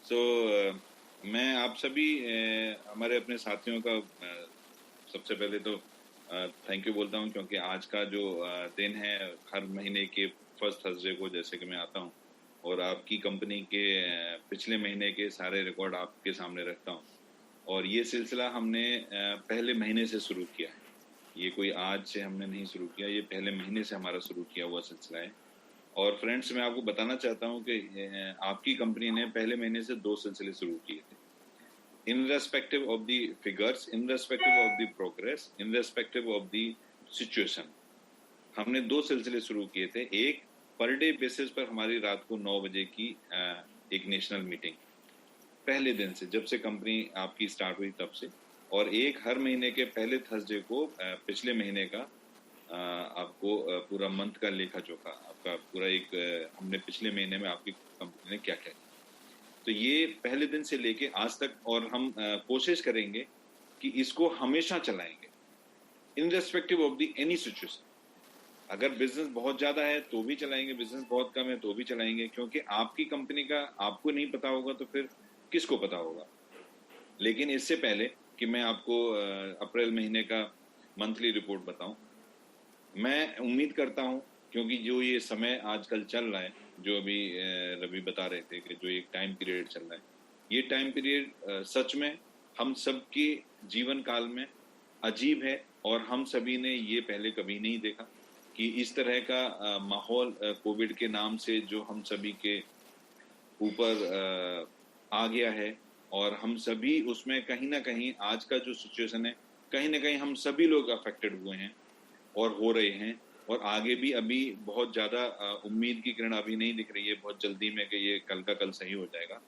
सो मैं आप सभी हमारे अपने साथियों का सबसे पहले तो थैंक यू बोलता हूँ, क्योंकि आज का जो दिन है, हर महीने के फर्स्ट थर्सडे को जैसे कि मैं आता हूँ और आपकी कंपनी के पिछले महीने के सारे रिकॉर्ड आपके सामने रखता हूँ। और ये सिलसिला हमने पहले महीने से शुरू किया है। ये कोई आज से हमने नहीं शुरू किया, ये पहले महीने से हमारा शुरू किया हुआ सिलसिला है। और फ्रेंड्स, मैं आपको बताना चाहता हूँ कि आपकी कंपनी ने पहले महीने से 2 सिलसिले शुरू किए थे। In respective of the figures, in respective of the progress, in respective of the situation, हमने 2 सिलसिले शुरू किए थे। एक, पर डे बेसिस पर हमारी रात को 9 बजे की एक नेशनल मीटिंग, पहले दिन से, जब से कंपनी आपकी स्टार्ट हुई तब से। और एक हर महीने के पहले थर्सडे को पिछले महीने का आपको पूरा मंथ का लेखा जोखा, आपका पूरा एक हमने पिछले महीने में आपकी कंपनी ने क्या क्या किया, तो ये पहले दिन से लेके आज तक। और हम कोशिश करेंगे कि इसको हमेशा चलाएंगे, in respective of the any situation. अगर बिजनेस बहुत ज्यादा है तो भी चलाएंगे, बिजनेस बहुत कम है तो भी चलाएंगे, क्योंकि आपकी कंपनी का आपको नहीं पता होगा तो फिर किसको पता होगा। लेकिन इससे पहले कि मैं आपको अप्रैल महीने का मंथली रिपोर्ट बताऊं, मैं उम्मीद करता हूं, क्योंकि जो ये समय आजकल चल रहा है, जो अभी रवि बता रहे थे कि जो एक टाइम पीरियड चल रहा है, ये टाइम पीरियड सच में हम सबके जीवन काल में अजीब है। और हम सभी ने ये पहले कभी नहीं देखा कि इस तरह का माहौल कोविड के नाम से जो हम सभी के ऊपर आ गया है। और हम सभी उसमें कहीं ना कहीं, आज का जो सिचुएशन है, कहीं ना कहीं हम सभी लोग अफेक्टेड हुए हैं और हो रहे हैं। और आगे भी अभी बहुत ज्यादा उम्मीद की किरण अभी नहीं दिख रही है बहुत जल्दी में कि ये कल का कल सही हो जाएगा।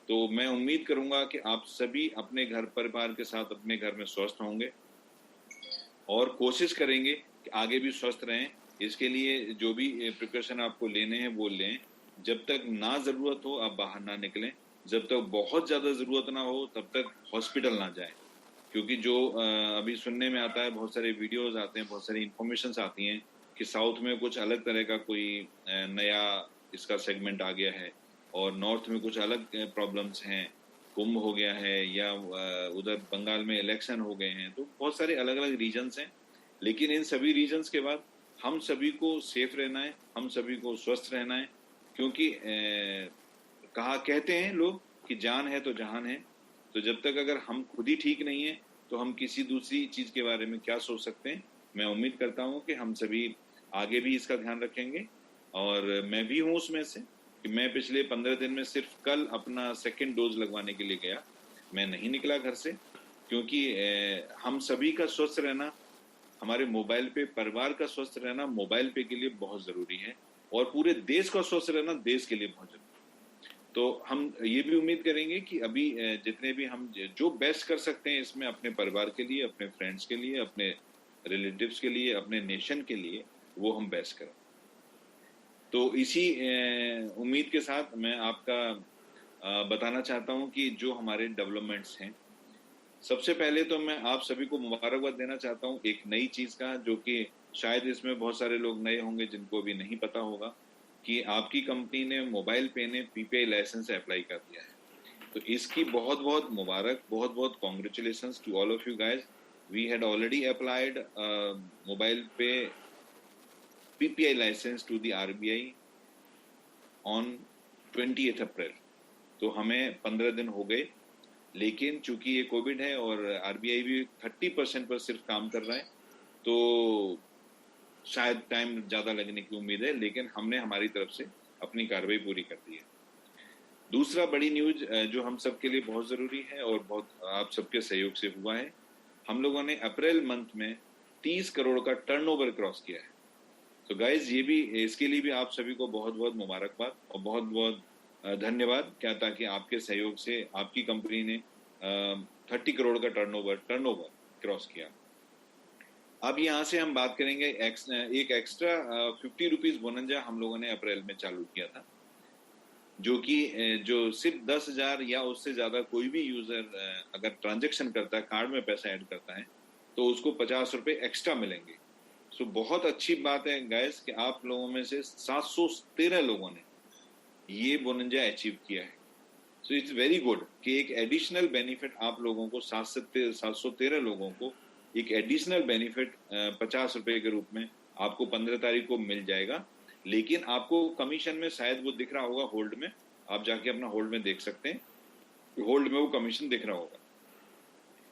तो मैं उम्मीद करूंगा कि आप सभी अपने घर परिवार के साथ अपने घर में स्वस्थ होंगे और कोशिश करेंगे कि आगे भी स्वस्थ रहें। इसके लिए जो भी प्रिकॉशन आपको लेने हैं वो लें। जब तक ना जरूरत हो आप बाहर ना निकलें, जब तक बहुत ज्यादा जरूरत ना हो तब तक हॉस्पिटल ना जाएं। क्योंकि जो अभी सुनने में आता है, बहुत सारे वीडियोस आते हैं, बहुत सारी इंफॉर्मेशन आती हैं कि साउथ में कुछ अलग तरह का कोई नया इसका सेगमेंट आ गया है और नॉर्थ में कुछ अलग प्रॉब्लम्स हैं, कुंभ हो गया है या उधर बंगाल में इलेक्शन हो गए हैं। तो बहुत सारे अलग अलग रीजन्स हैं। लेकिन इन सभी रीजन्स के बाद हम सभी को सेफ रहना है, हम सभी को स्वस्थ रहना है। क्योंकि कहा कहते हैं लोग कि जान है तो जहान है। तो जब तक अगर हम खुद ही ठीक नहीं है तो हम किसी दूसरी चीज के बारे में क्या सोच सकते हैं। मैं उम्मीद करता हूं कि हम सभी आगे भी इसका ध्यान रखेंगे। और मैं भी हूं उसमें से कि मैं पिछले 15 दिन में सिर्फ कल अपना सेकेंड डोज लगवाने के लिए गया, मैं नहीं निकला घर से। क्योंकि हम सभी का स्वस्थ रहना, हमारे मोबाइल पे परिवार का स्वस्थ रहना मोबाइल पे के लिए बहुत जरूरी है, और पूरे देश का स्वस्थ रहना देश के लिए बहुत जरूरी है। तो हम ये भी उम्मीद करेंगे कि अभी जितने भी हम जो बेस्ट कर सकते हैं इसमें, अपने परिवार के लिए, अपने फ्रेंड्स के लिए, अपने रिलेटिव्स के लिए, अपने नेशन के लिए, वो हम बेस्ट करें। तो इसी उम्मीद के साथ मैं आपका बताना चाहता हूं कि जो हमारे डेवलपमेंट्स हैं, सबसे पहले तो मैं आप सभी को मुबारकबाद देना चाहता हूं एक नई चीज का, जो कि शायद इसमें बहुत सारे लोग नए होंगे जिनको भी नहीं पता होगा कि आपकी कंपनी ने मोबाइल पे ने पीपीआई लाइसेंस अप्लाई कर दिया है। तो इसकी बहुत बहुत मुबारक, बहुत बहुत congratulations to all of you guys. We had already applied mobile पे PPI license to the RBI on 20th April. तो हमें 15 दिन हो गए, लेकिन चूंकि ये कोविड है और आरबीआई भी 30% पर सिर्फ काम कर रहा है, तो शायद टाइम ज्यादा लगने की उम्मीद है। लेकिन हमने हमारी तरफ से अपनी कार्रवाई पूरी कर दी है। दूसरा बड़ी न्यूज जो हम सबके लिए बहुत जरूरी है और बहुत आप सबके सहयोग से हुआ है, हम लोगों ने अप्रैल मंथ में 30 करोड़ का टर्नओवर क्रॉस किया है। तो गाइज, ये भी, इसके लिए भी आप सभी को बहुत बहुत मुबारकबाद और बहुत बहुत धन्यवाद। क्या ताकि आपके सहयोग से आपकी कंपनी ने 30 करोड़ का टर्नओवर क्रॉस किया। अब यहाँ से हम बात करेंगे एक एक्स्ट्रा 50 रुपीज बोनंजा हम लोगों ने अप्रैल में चालू किया था, जो कि जो सिर्फ 10,000 या उससे ज्यादा कोई भी यूजर अगर ट्रांजेक्शन करता है, कार्ड में पैसा ऐड करता है, तो उसको 50 रुपए एक्स्ट्रा मिलेंगे। सो बहुत अच्छी बात है गाइस कि आप लोगों में से 713 लोगों ने ये बोनंजा अचीव किया है। सो इट्स वेरी गुड कि एक एडिशनल बेनिफिट आप लोगों को 713 लोगों को एक एडिशनल बेनिफिट 50 रुपए के रूप में आपको 15 तारीख को मिल जाएगा। लेकिन आपको कमीशन में शायद वो दिख रहा होगा होल्ड में, आप जाके अपना होल्ड में देख सकते हैं, होल्ड में वो कमीशन दिख रहा होगा।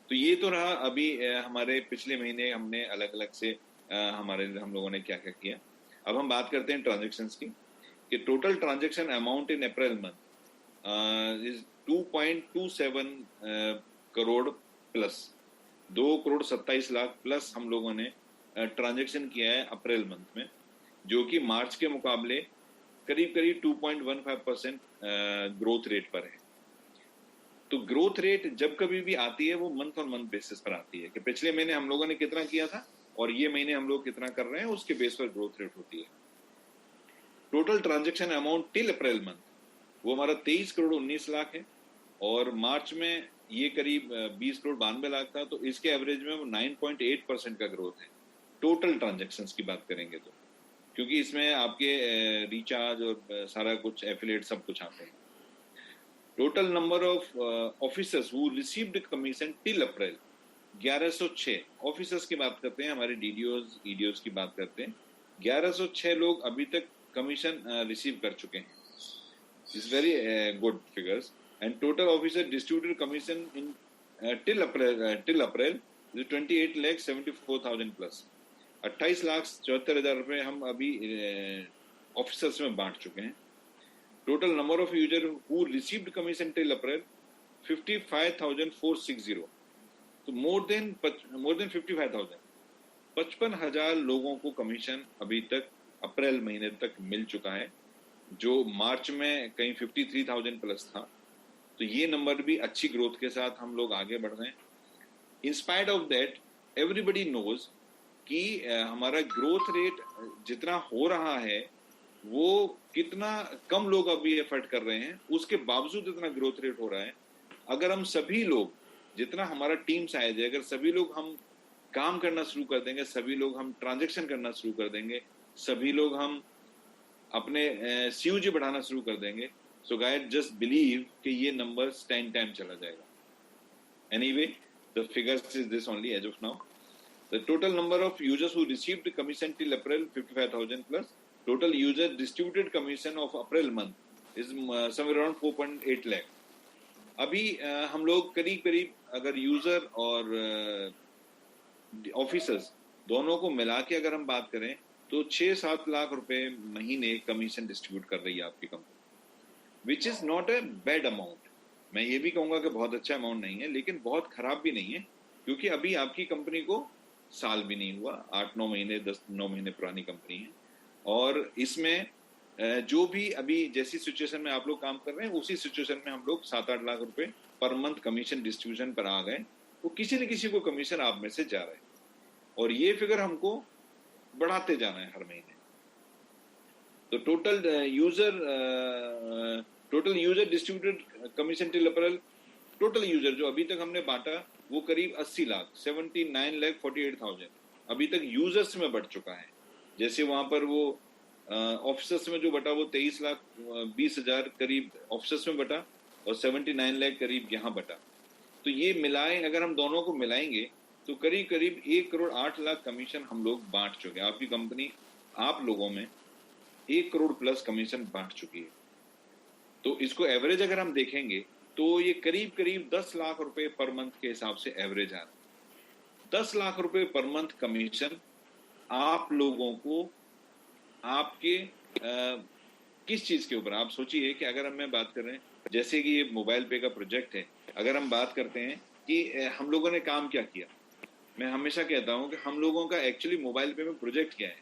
तो ये तो रहा अभी हमारे पिछले महीने हमने अलग अलग से हम लोगों ने क्या क्या किया। अब हम बात करते हैं ट्रांजेक्शन्स की, कि total transaction amount in April month is 2.27 crore plus, 2,27,00,000 plus हम लोगों ने ट्रांजेक्शन किया है अप्रैल मंथ में, जो कि मार्च के मुकाबले करीब करीब 2.15% ग्रोथ रेट पर है। तो ग्रोथ रेट जब कभी भी आती है वो मंथ ऑन मंथ बेसिस पर आती है, कि पिछले महीने हम लोगों ने कितना किया था और ये महीने हम लोग कितना कर रहे हैं, उसके बेस पर ग्रोथ रेट होती है। Total transaction amount till April month वो हमारा 23,19,00,000 है, और मार्च में ये करीब 20,92,00,000 था। तो इसके एवरेज में वो 9.8% का ग्रोथ है टोटल ट्रांजेक्शन्स की बात करेंगे तो, क्योंकि इसमें आपके रिचार्ज और सारा कुछ एफिलिएट सब कुछ आते हैं। Total number of officers who received commission till April 1106 officers की बात करते हैं, हमारे डीडीओज ईडीओज की बात करते हैं। 1106 लोग अभी तक कमीशन रिसीव कर चुके हैं। It's very good figures. And total officer distributed commission in till April 28,74,000 plus, 28,74,000 रुपए हम अभी ऑफिसर्स में बांट चुके हैं। Total number of user who received commission till April 55,460, तो मोर देन 55,000, 55,000 लोगों को कमीशन अभी तक अप्रैल महीने तक मिल चुका है, जो मार्च में कहीं 53,000 प्लस था। तो ये नंबर भी अच्छी ग्रोथ के साथ हम लोग आगे बढ़ रहे हैं। In spite of that everybody knows कि हमारा ग्रोथ रेट जितना हो रहा है वो कितना कम लोग अभी एफर्ट कर रहे हैं, उसके बावजूद इतना ग्रोथ रेट हो रहा है। अगर हम सभी लोग, जितना हमारा टीम साइज है, अगर सभी लोग हम काम करना शुरू कर देंगे, सभी लोग हम ट्रांजैक्शन करना शुरू कर देंगे, सभी लोग हम अपने सीयूजी बढ़ाना शुरू कर देंगे, सो गाइस जस्ट बिलीव कि ये नंबर्स 10 टाइम चला जाएगा। Anyway the figures is this only as of now. The total number of users who received commission till April 55,000 plus. Total user distributed commission of April month is somewhere around 4.8 lakh. अभी हम लोग करीब करीब अगर user और officers दोनों को मिला के अगर हम बात करें तो 6-7 लाख रुपए महीने कमीशन डिस्ट्रीब्यूट कर रही है आपकी company, which is not a bad amount. मैं ये भी कहूंगा कि बहुत अच्छा अमाउंट नहीं है, लेकिन बहुत खराब भी नहीं है, क्योंकि अभी आपकी कंपनी को साल भी नहीं हुआ, 8-9 महीने 10-9 महीने पुरानी कंपनी है, और इसमें जो भी अभी जैसी सिचुएशन में आप लोग काम कर रहे हैं उसी सिचुएशन में हम लोग 7-8 लाख रुपए पर मंथ कमीशन डिस्ट्रीब्यूशन पर आ गए। तो किसी न किसी को कमीशन आप में से जा रहा है, और ये फिगर हमको बढ़ाते जाना है हर महीने। तो total user distributed commission till April, total user जो अभी तक हमने बांटा वो करीब 80 लाख 79,48,000 अभी तक यूजर्स में बढ़ चुका है। जैसे वहां पर वो ऑफिसर्स में जो बटा वो 23,20,000 करीब ऑफिसर्स में बटा, और 79 लाख करीब यहाँ बटा। तो ये मिलाए अगर हम दोनों को मिलाएंगे तो करीब करीब 1,08,00,000 कमीशन हम लोग बांट चुके हैं। आपकी कंपनी आप लोगों में 1 करोड़ प्लस कमीशन बांट चुकी है। तो इसको एवरेज अगर हम देखेंगे तो ये करीब करीब 10 लाख रुपए पर मंथ के हिसाब से एवरेज आ रहा है। 10 लाख रुपए पर मंथ कमीशन आप लोगों को आपके किस चीज के ऊपर, आप सोचिए कि अगर हम बात कर रहे हैं जैसे कि ये मोबाइल पे का प्रोजेक्ट है, अगर हम बात करते हैं कि हम लोगों ने काम क्या किया, मैं हमेशा कहता हूं कि हम लोगों का एक्चुअली मोबाइल पे में प्रोजेक्ट क्या है।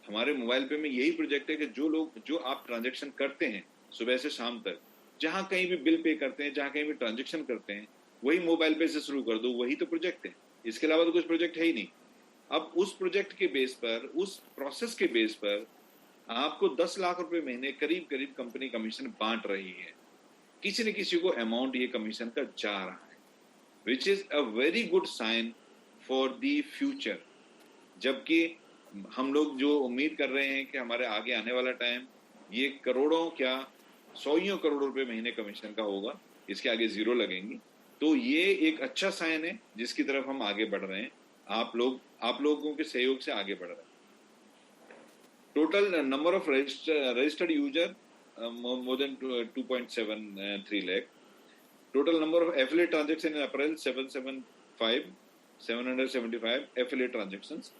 हमारे मोबाइल पे में यही प्रोजेक्ट है कि जो आप ट्रांजेक्शन करते हैं सुबह से शाम तक, जहां कहीं भी बिल पे करते हैं, जहां कहीं भी ट्रांजेक्शन करते हैं, वही मोबाइल पे से शुरू कर दो, वही तो प्रोजेक्ट है। इसके अलावा तो कुछ प्रोजेक्ट है ही नहीं। अब उस प्रोजेक्ट के बेस पर, उस प्रोसेस के बेस पर आपको 10 लाख रुपए महीने करीब करीब कंपनी कमीशन बांट रही है। किसी न किसी को अमाउंट ये कमीशन का जा रहा है, which is a very good sign for the future. जबकि हम लोग जो उम्मीद कर रहे हैं कि हमारे आगे आने वाला टाइम ये करोड़ों क्या 100 करोड़ रुपए महीने कमीशन का होगा, इसके आगे जीरो लगेंगी। तो ये एक अच्छा साइन है जिसकी तरफ हम आगे बढ़ रहे हैं। आप लोगों के सहयोग से आगे बढ़ रहे हैं। Total number of registered user more than 2.73 lakh. Total number of affiliate transactions in April 775 affiliate transactions,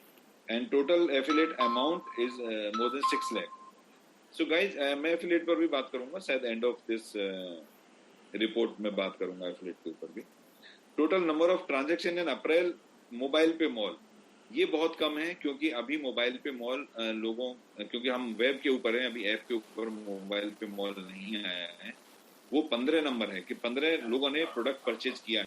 and total affiliate amount is more than 6 lakh. So guys, मैं affiliate पर भी बात करूंगा, शायद end of this report में बात करूंगा affiliate के ऊपर भी। Total number of transaction in April mobile पे मॉल, ये बहुत कम है क्योंकि अभी मोबाइल पे मॉल क्योंकि हम वेब के ऊपर हैं, अभी ऐप के ऊपर मोबाइल पे मॉल नहीं आया है। वो 15 नंबर है कि 15 लोगों ने प्रोडक्ट परचेज किया है,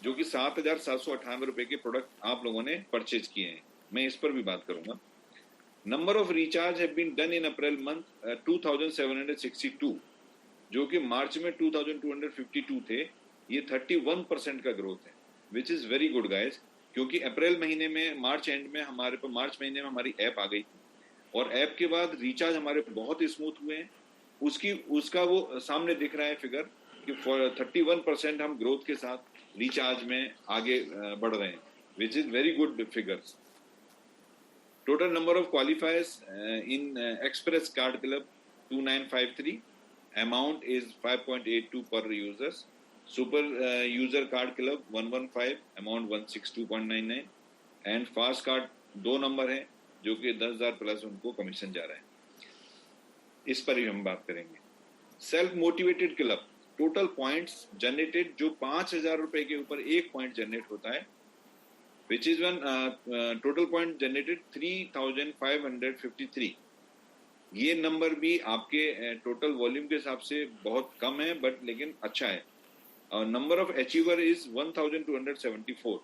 जो कि 7,798 रुपए के प्रोडक्ट आप लोगों ने परचेज किए हैं। मैं इस पर भी बात करूंगा। Number of recharge have been done in April month 2762, जो कि मार्च में 2252 थे। ये 31% का ग्रोथ है, which is very good guys, क्योंकि अप्रैल महीने में मार्च महीने में हमारी ऐप आ गई थी, और ऐप के बाद रिचार्ज हमारे बहुत स्मूथ हुए हैं। उसका वो सामने दिख रहा है फिगर कि 31% हम ग्रोथ के साथ रिचार्ज में आगे बढ़ रहे हैं, which is very good figures. Total number of क्वालिफायर्स Inn Express card club 2953, amount is 5.82 पर users. Super user card club 115, amount 162.99, and fast card 2 number है जो कि 10,000 प्लस उनको कमीशन जा रहा है, इस पर ही हम बात करेंगे। Self motivated club, total points generated, जो 5,000 रुपए के ऊपर एक पॉइंट जनरेट होता है, which is one total point generated 3,553। ये नंबर भी आपके टोटल वॉल्यूम के हिसाब से बहुत कम है, बट लेकिन अच्छा है। Number of achiever is 1,274।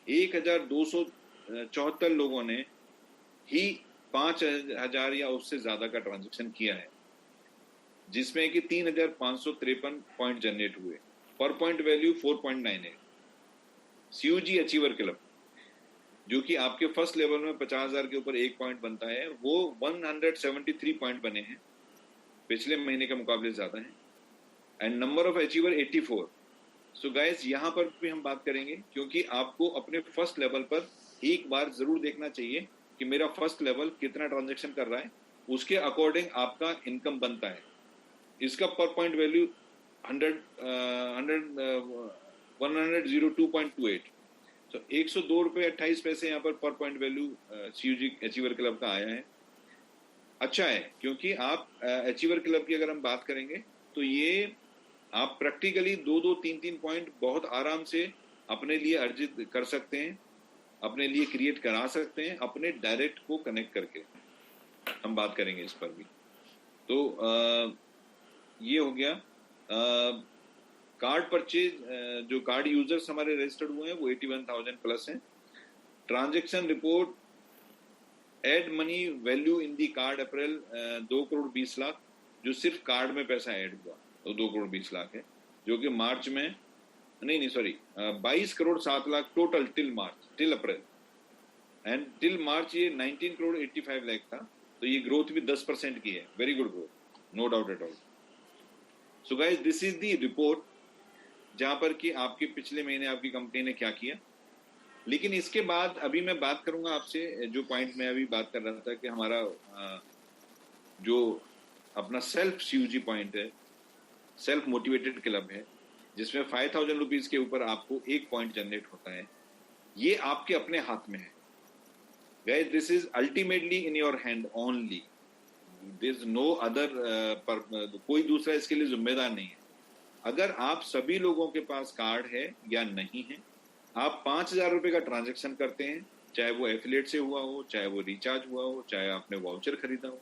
1,274 लोगों ने ही 5,000 या उससे ज्यादा का ट्रांजेक्शन किया है, जिसमें कि 3,553 पॉइंट जनरेट हुए। पर point value 4.98। CUG achiever club, जो कि आपके फर्स्ट लेवल में 50,000 के ऊपर एक पॉइंट बनता है, वो 173 पॉइंट बने हैं, पिछले महीने के मुकाबले ज्यादा है। And number of achiever 84। So guys, यहाँ पर भी हम बात करेंगे, क्योंकि आपको अपने फर्स्ट लेवल पर एक बार जरूर देखना चाहिए कि मेरा फर्स्ट लेवल कितना ट्रांजैक्शन कर रहा है, उसके अकॉर्डिंग आपका इनकम बनता है। इसका पर पॉइंट वैल्यू 102.28। तो 102 रुपये 28 पैसे यहाँ पर point value CUG achiever club का आया है। अच्छा है, क्योंकि आप अचीवर क्लब की अगर हम बात करेंगे तो ये आप प्रैक्टिकली 2-2, 3-3 पॉइंट बहुत आराम से अपने लिए अर्जित कर सकते हैं, अपने लिए क्रिएट करा सकते हैं, अपने डायरेक्ट को कनेक्ट करके। हम बात करेंगे इस पर भी। तो ये हो गया। कार्ड परचेज, जो कार्ड यूजर्स हमारे रजिस्टर्ड हुए हैं वो 81,000 प्लस हैं। Transaction report, add money value in the card April 2 crore 20 lakh, जो सिर्फ कार्ड में पैसा ऐड हुआ तो 2 करोड़ 20 लाख है, जो कि मार्च में 22 crore 7 lakh total till April, and till March ये 19 करोड़ 85 लाख था। तो ये ग्रोथ भी 10% की है, very good growth, no doubt at all. So guys, this is the report, जहां पर कि आपके पिछले महीने आपकी कंपनी ने क्या किया। लेकिन इसके बाद अभी मैं बात करूंगा आपसे, जो पॉइंट मैं अभी बात कर रहा था कि हमारा जो अपना सेल्फ सीयूजी पॉइंट है, सेल्फ मोटिवेटेड क्लब है, जिसमें 5,000 रुपीज के ऊपर आपको एक पॉइंट जनरेट होता है, ये आपके अपने हाथ में है। Guys, this is ultimately in your hand only, there is no other, कोई दूसरा इसके लिए जिम्मेदार नहीं है। अगर आप सभी लोगों के पास कार्ड है या नहीं है, आप 5,000 रुपए का ट्रांजेक्शन करते हैं, चाहे वो एफिलिएट से हुआ हो, चाहे वो रिचार्ज हुआ हो, चाहे आपने वाउचर खरीदा हो,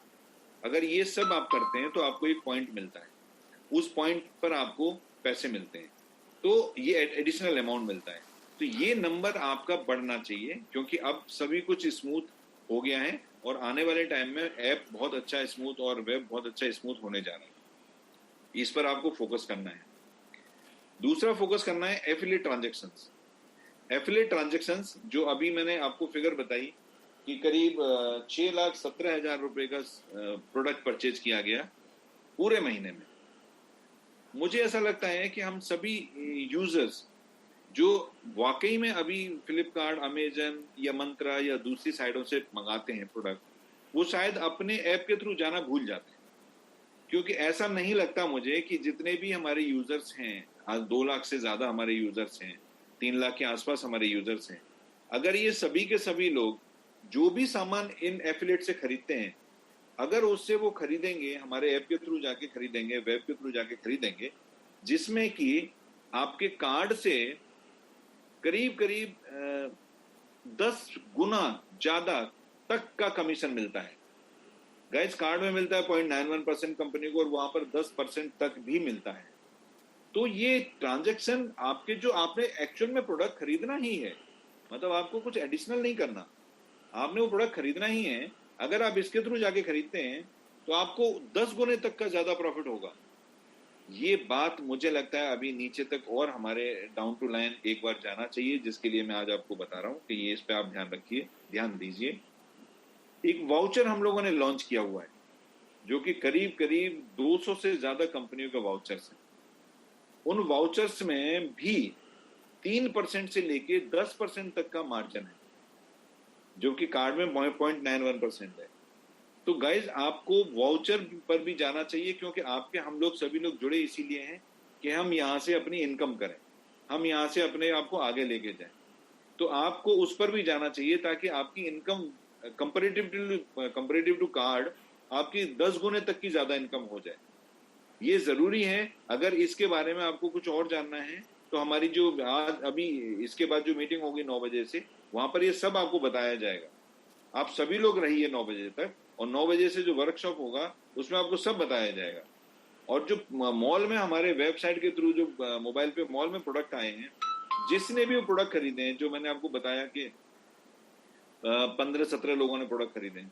अगर ये सब आप करते हैं तो आपको एक पॉइंट मिलता है, उस पॉइंट पर आपको पैसे मिलते हैं, तो ये एडिशनल अमाउंट मिलता है। तो ये नंबर आपका बढ़ना चाहिए, क्योंकि अब सभी कुछ स्मूथ हो गया है और आने वाले टाइम में ऐप बहुत अच्छा स्मूथ और वेब बहुत अच्छा स्मूथ होने जा रहा है। इस पर आपको फोकस करना है। दूसरा फोकस करना है एफिलिएट ट्रांजैक्शंस। एफिलिएट ट्रांजैक्शंस, जो अभी मैंने आपको फिगर बताई कि करीब 6,17,000 रुपए का प्रोडक्ट परचेज किया गया पूरे महीने में, मुझे ऐसा लगता है कि हम सभी यूजर्स जो वाकई में अभी फ्लिपकार्ट, अमेजन या मंत्रा या दूसरी साइडों से मंगाते हैं प्रोडक्ट, वो शायद अपने ऐप के थ्रू जाना भूल जाते हैं। क्योंकि ऐसा नहीं लगता मुझे कि जितने भी हमारे यूजर्स हैं, आज 2 लाख से ज्यादा हमारे यूजर्स हैं, 3 लाख के आसपास हमारे यूजर्स हैं, अगर ये सभी के सभी लोग जो भी सामान इन एफिलिएट से खरीदते हैं, अगर उससे वो खरीदेंगे, हमारे ऐप के थ्रू जाके खरीदेंगे, वेब के थ्रू जाके खरीदेंगे, जिसमें कि आपके कार्ड से करीब करीब 10 गुना ज्यादा तक का कमीशन मिलता है। गाइस, कार्ड में मिलता है 0.91% कंपनी को, और वहां पर 10% तक भी मिलता है। तो ये ट्रांजैक्शन आपके, जो आपने एक्चुअल में प्रोडक्ट खरीदना ही है, मतलब आपको कुछ एडिशनल नहीं करना, आपने वो प्रोडक्ट खरीदना ही है। अगर आप इसके थ्रू जाके खरीदते हैं तो आपको 10 गुने तक का ज्यादा प्रॉफिट होगा। ये बात मुझे लगता है अभी नीचे तक और हमारे डाउन टू लाइन एक बार जाना चाहिए, जिसके लिए मैं आज आपको बता रहा हूं कि ये, इस पे आप ध्यान रखिए, ध्यान दीजिए। एक वाउचर हम लोगों ने लॉन्च किया हुआ है, जो कि करीब करीब 200 से ज्यादा कंपनियों का वाउचर्स है। उन वाउचर्स में भी 3% से लेके 10% तक का मार्जिन है, जो कि कार्ड में 0.91% है। तो गाइज, आपको वाउचर पर भी जाना चाहिए, क्योंकि आपके, हम लोग सभी लोग जुड़े इसीलिए हैं कि हम यहां से अपनी इनकम करें, हम यहां से अपने आप को आगे लेके जाएं। तो आपको उस पर भी जाना चाहिए, ताकि आपकी इनकम कंपेरेटिव टू कार्ड आपकी 10 गुने तक की ज्यादा इनकम हो जाए। ये जरूरी है। अगर इसके बारे में आपको कुछ और जानना है तो हमारी जो आज अभी इसके बाद जो मीटिंग होगी 9 बजे से, वहां पर ये सब आपको बताया जाएगा। आप सभी लोग रहिए 9 बजे तक, और 9 बजे से जो वर्कशॉप होगा उसमें आपको सब बताया जाएगा। और जो मॉल में, हमारे वेबसाइट के थ्रू जो मोबाइल पे मॉल में प्रोडक्ट आए हैं, जिसने भी वो प्रोडक्ट खरीदे हैं, जो मैंने आपको बताया कि 15-17 लोगों ने प्रोडक्ट खरीदे हैं,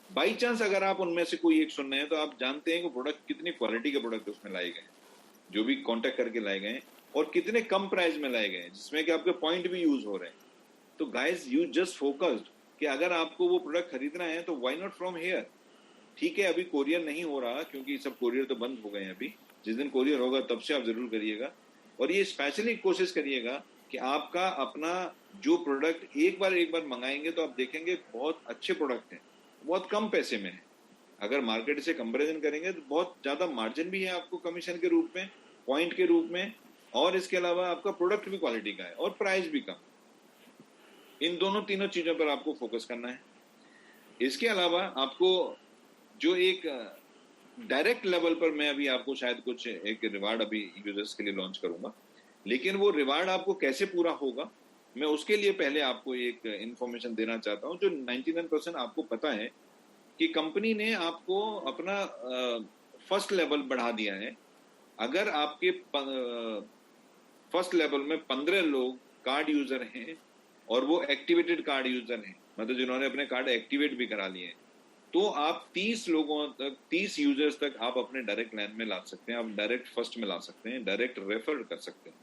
बाई चांस अगर आप उनमें से कोई एक सुन रहे हैं, तो आप जानते हैं कि प्रोडक्ट कितनी क्वालिटी के प्रोडक्ट उसमें लाए गए, जो भी कॉन्टेक्ट करके लाए गए, और कितने कम प्राइस में लाए गए, जिसमें कि आपके पॉइंट भी यूज हो रहे हैं। तो गाइस, यू जस्ट फोकस्ड कि अगर आपको वो प्रोडक्ट खरीदना है तो व्हाई नॉट फ्रॉम हियर। ठीक है, अभी कोरियर नहीं हो रहा, क्योंकि सब कोरियर तो बंद हो गए हैं अभी। जिस दिन कोरियर होगा तब से आप जरूर करिएगा, और ये स्पेशली कोशिश करिएगा कि आपका अपना जो प्रोडक्ट एक बार मंगाएंगे तो आप देखेंगे बहुत अच्छे प्रोडक्ट हैं, बहुत कम पैसे में है। अगर मार्केट से कंपेरिजन करेंगे तो बहुत ज्यादा मार्जिन भी है आपको कमीशन के रूप में, पॉइंट के रूप में, और इसके अलावा आपका प्रोडक्ट भी क्वालिटी का है और प्राइस भी कम। इन दोनों तीनों चीजों पर आपको फोकस करना है। इसके अलावा आपको जो एक डायरेक्ट लेवल पर, मैं अभी आपको शायद कुछ एक रिवार्ड अभी यूजर्स के लिए लॉन्च करूंगा, लेकिन वो रिवार्ड आपको कैसे पूरा होगा, मैं उसके लिए पहले आपको एक इंफॉर्मेशन देना चाहता हूं। जो 99% आपको पता है कि कंपनी ने आपको अपना फर्स्ट लेवल बढ़ा दिया है। अगर आपके फर्स्ट लेवल में 15 लोग कार्ड यूजर हैं, और वो एक्टिवेटेड कार्ड यूजर हैं, मतलब जिन्होंने अपने कार्ड एक्टिवेट भी करा लिए हैं, तो आप 30 लोगों तक, 30 यूजर्स तक आप अपने डायरेक्ट लाइन में ला सकते हैं, आप डायरेक्ट फर्स्ट में ला सकते हैं, डायरेक्ट रेफर कर सकते हैं।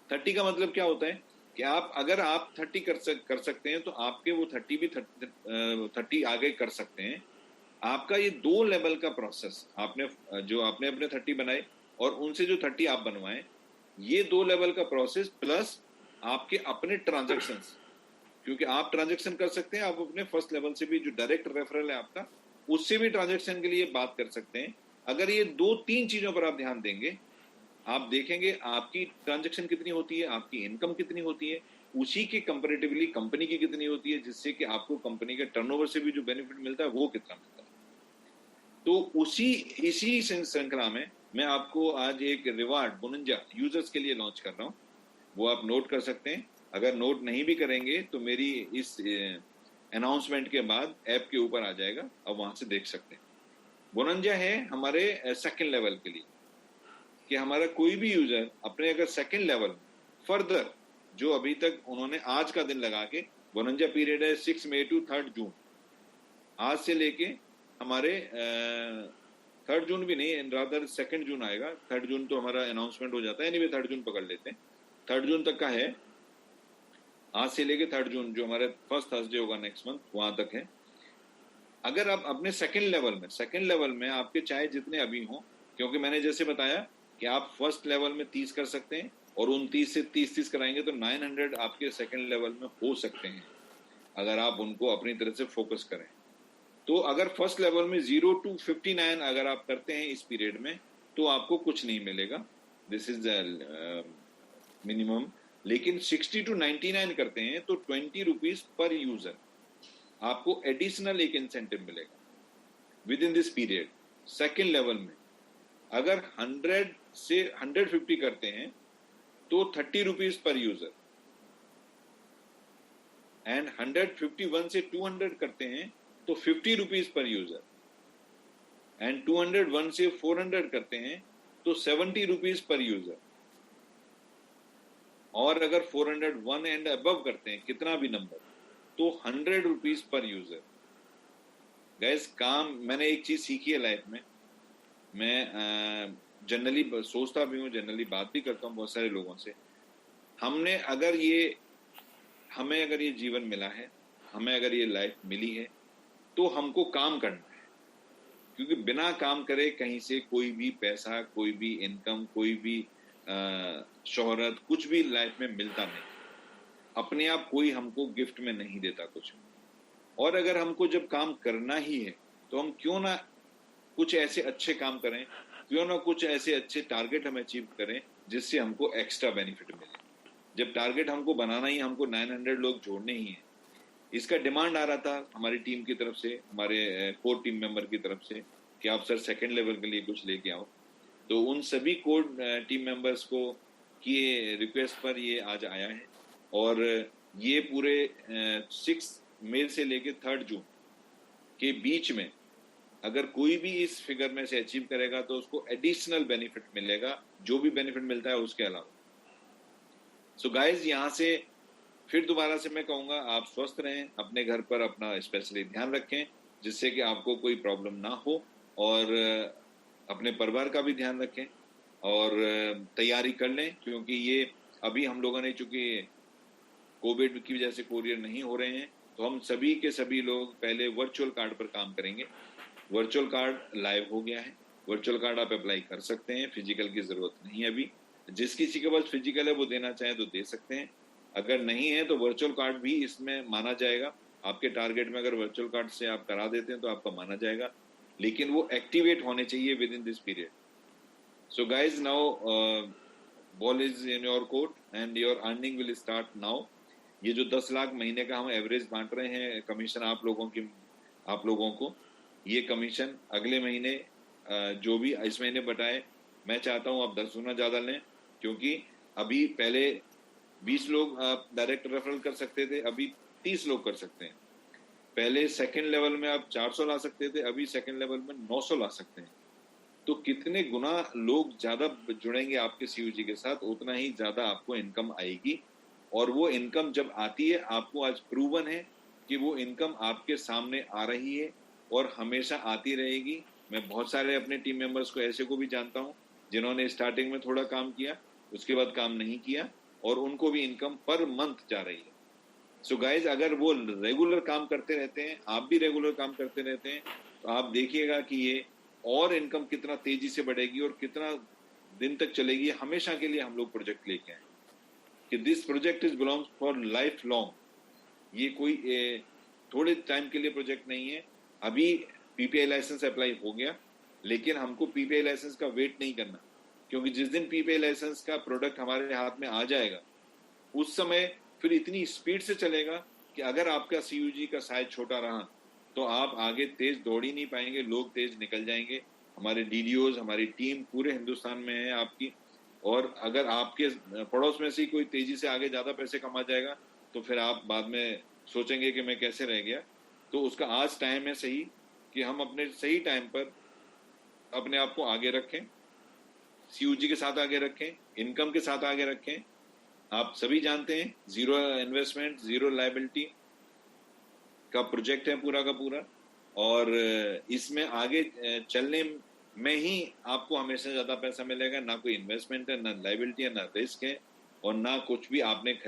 30 का मतलब क्या होता है कि आप, अगर आप 30 कर सकते हैं, तो आपके वो 30 भी 30 आगे कर सकते हैं। आपका ये 2 लेवल का प्रोसेस, आपने जो आपने अपने 30 बनाए और उनसे जो 30 आप बनवाएं, ये 2 लेवल का प्रोसेस, प्लस आपके अपने ट्रांजैक्शंस, क्योंकि आप ट्रांजैक्शन कर सकते हैं, आप अपने फर्स्ट लेवल से भी, जो डायरेक्ट रेफरल है आपका, उससे भी ट्रांजैक्शन के लिए बात कर सकते हैं। अगर ये 2-3 चीजों पर आप ध्यान देंगे, आप देखेंगे आपकी ट्रांजैक्शन कितनी होती है, आपकी इनकम कितनी होती है, उसी के कंपैरेटिवली कंपनी की कितनी होती है, जिससे कि आपको कंपनी के टर्नओवर से भी जो बेनिफिट मिलता है वो कितना मिलता है। तो इसी श्रृंखला में मैं आपको आज एक रिवार्ड बोनंजा यूजर्स के लिए लॉन्च कर रहा हूं, वो आप नोट कर सकते हैं। अगर नोट नहीं भी करेंगे तो मेरी इस अनाउंसमेंट के बाद ऐप के ऊपर आ जाएगा, अब वहां से देख सकते हैं। बोनंजा है हमारे सेकंड लेवल के लिए, कि हमारा कोई भी यूजर अपने अगर सेकंड लेवल फर्दर, जो अभी तक उन्होंने आज का दिन लगा के, बोनंजा पीरियड है 6 मई टू 3 जून, आज से लेके हमारे 3 जून भी नहीं, रादर 2 जून आएगा, 3 जून तो हमारा अनाउंसमेंट हो जाता है, एनीवे 3 जून पकड़ लेते हैं, 3 जून तक का है। आज से लेके 3 जून, जो हमारे फर्स्ट थर्सडे होगा नेक्स्ट मंथ, वहां तक है। अगर आप अपने सेकंड लेवल में आपके चाहे जितने अभी हों, क्योंकि मैंने जैसे बताया कि आप फर्स्ट लेवल में 30 कर सकते हैं और 29 से 30 कराएंगे तो 900 आपके सेकंड लेवल में हो सकते हैं, अगर आप उनको अपनी तरह से फोकस करें। तो अगर फर्स्ट लेवल में 0 to 59 अगर आप करते हैं इस पीरियड में, तो आपको कुछ नहीं मिलेगा, दिस इज मिनिमम। लेकिन 60 to 99 करते हैं तो 20 रुपीज पर यूजर आपको एडिशनल एक इंसेंटिव मिलेगा with in this period second level में। अगर 100 से 150 करते हैं तो 30 रुपीज पर यूजर, एंड 151 से 200 करते हैं तो 50 रुपीज पर यूजर, एंड 201 से 400 करते हैं तो 70 रुपीज पर यूजर, और अगर 401 एंड अबव करते हैं कितना भी नंबर तो 100 रुपीज पर यूजर। गैस काम मैंने एक चीज सीखी है लाइफ में, मैं जनरली सोचता भी हूँ, जनरली बात भी करता हूँ बहुत सारे लोगों से। हमें अगर ये जीवन मिला है, हमें अगर ये लाइफ मिली है तो हमको काम करना है, क्योंकि बिना काम करे कहीं से कोई भी पैसा, कोई भी इनकम, कोई भी शोहरत, कुछ भी लाइफ में मिलता नहीं। अपने आप कोई हमको गिफ्ट में नहीं देता कुछ। और अगर हमको जब काम करना ही है तो हम क्यों ना कुछ ऐसे अच्छे काम करें, क्यों ना कुछ ऐसे अच्छे टारगेट हम अचीव करें जिससे हमको एक्स्ट्रा बेनिफिट मिले। जब टारगेट हमको बनाना ही, हमको 900 लोग जोड़ने ही है, इसका डिमांड आ रहा था हमारी टीम की तरफ से, हमारे कोर टीम मेंबर की तरफ से कि आप सर सेकंड लेवल के लिए कुछ लेके आओ। तो उन सभी कोर टीम मेंबर्स को किए रिक्वेस्ट पर ये आज आया है, और ये पूरे 6 मई से लेके 3 जून के बीच में अगर कोई भी इस फिगर में से अचीव करेगा तो उसको एडिशनल बेनिफिट मिलेगा, जो भी बेनिफिट मिलता है उसके अलावा। सो गाइज, यहाँ से फिर दोबारा से मैं कहूंगा, आप स्वस्थ रहें, अपने घर पर अपना स्पेशली ध्यान रखें जिससे कि आपको कोई प्रॉब्लम ना हो, और अपने परिवार का भी ध्यान रखें और तैयारी कर लें, क्योंकि ये अभी हम लोगों ने, चूंकि कोविड की वजह से कोरियर नहीं हो रहे हैं, तो हम सभी के सभी लोग पहले वर्चुअल कार्ड पर काम करेंगे। वर्चुअल कार्ड लाइव हो गया है, वर्चुअल कार्ड आप अप्लाई कर सकते हैं, फिजिकल की जरूरत नहीं है अभी। जिस किसी के पास फिजिकल है वो देना चाहे तो दे सकते हैं, अगर नहीं है तो वर्चुअल कार्ड भी इसमें माना जाएगा। आपके टारगेट में अगर वर्चुअल कार्ड से आप करा देते हैं तो आपका माना जाएगा, लेकिन वो एक्टिवेट होने चाहिए with in this period. So guys, now ball is in your court and your earning will start now. ये जो 10 लाख महीने का हम एवरेज बांट रहे हैं कमीशन आप लोगों को, ये कमीशन अगले महीने जो भी इस महीने बटाए, मैं चाहता हूं आप 10 गुना ज्यादा लें, क्योंकि अभी पहले 20 लोग आप डायरेक्ट रेफरल कर सकते थे, अभी 30 लोग कर सकते हैं। पहले सेकंड लेवल में आप 400 ला सकते थे, अभी सेकंड लेवल में 900 ला सकते हैं। तो कितने गुना लोग ज्यादा जुड़ेंगे आपके सीयूजी के साथ, उतना ही ज्यादा आपको इनकम आएगी। और वो इनकम जब आती है, आपको आज प्रूवन है कि वो इनकम आपके सामने आ रही है और हमेशा आती रहेगी। मैं बहुत सारे अपने टीम मेंबर्स को ऐसे को भी जानता हूं जिन्होंने स्टार्टिंग में थोड़ा काम किया, उसके बाद काम नहीं किया, और उनको भी इनकम पर मंथ जा रही है। सो गाइज, अगर वो रेगुलर काम करते रहते हैं, आप भी रेगुलर काम करते रहते हैं, तो आप देखिएगा कि ये और इनकम कितना तेजी से बढ़ेगी और कितना दिन तक चलेगी। हमेशा के लिए हम लोग प्रोजेक्ट लेके आए कि this project is belongs for life long. ये कोई थोड़े टाइम के लिए प्रोजेक्ट नहीं है। अभी पीपीआई लाइसेंस अप्लाई हो गया, लेकिन हमको पीपीआई लाइसेंस का वेट नहीं करना, क्योंकि जिस दिन पीपीआई लाइसेंस का प्रोडक्ट हमारे हाथ में आ जाएगा, उस समय फिर इतनी स्पीड से चलेगा कि अगर आपका सीयूजी का साइज छोटा रहा तो आप आगे तेज दौड़ ही नहीं पाएंगे, लोग तेज निकल जाएंगे। हमारे डीडीओज, हमारी टीम पूरे हिंदुस्तान में है आपकी, और अगर आपके पड़ोस में से कोई तेजी से आगे ज्यादा पैसे कमा जाएगा तो फिर आप बाद में सोचेंगे कि मैं कैसे रह गया। तो उसका आज टाइम है सही कि हम अपने सही टाइम पर अपने आप को आगे रखें, सीयूजी के साथ आगे रखें, इनकम के साथ आगे रखें। आप सभी जानते हैं 0 इन्वेस्टमेंट 0 लायबिलिटी का प्रोजेक्ट है पूरा का पूरा, और इसमें आगे चलने में ही आपको हमेशा ज्यादा पैसा मिलेगा। ना कोई इन्वेस्टमेंट है, ना लायबिलिटी है, ना रिस्क है, और ना कुछ भी आपने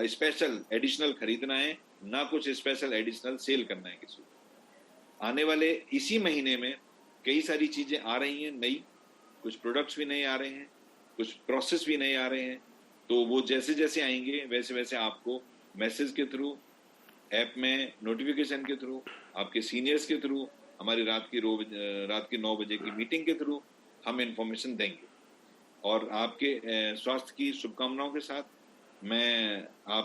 स्पेशल एडिशनल खरीदना है, ना कुछ स्पेशल एडिशनल सेल करना है किसी को। आने वाले इसी महीने में कई सारी चीजें आ रही हैं नई, कुछ प्रोडक्ट्स भी नहीं आ रहे हैं, कुछ प्रोसेस भी नहीं आ रहे हैं। तो वो जैसे जैसे आएंगे वैसे वैसे आपको मैसेज के थ्रू, ऐप में नोटिफिकेशन के थ्रू, आपके सीनियर्स के थ्रू, हमारी रात की 9 बजे की मीटिंग के थ्रू हम इंफॉर्मेशन देंगे। और आपके स्वास्थ्य की शुभकामनाओं के साथ मैं आप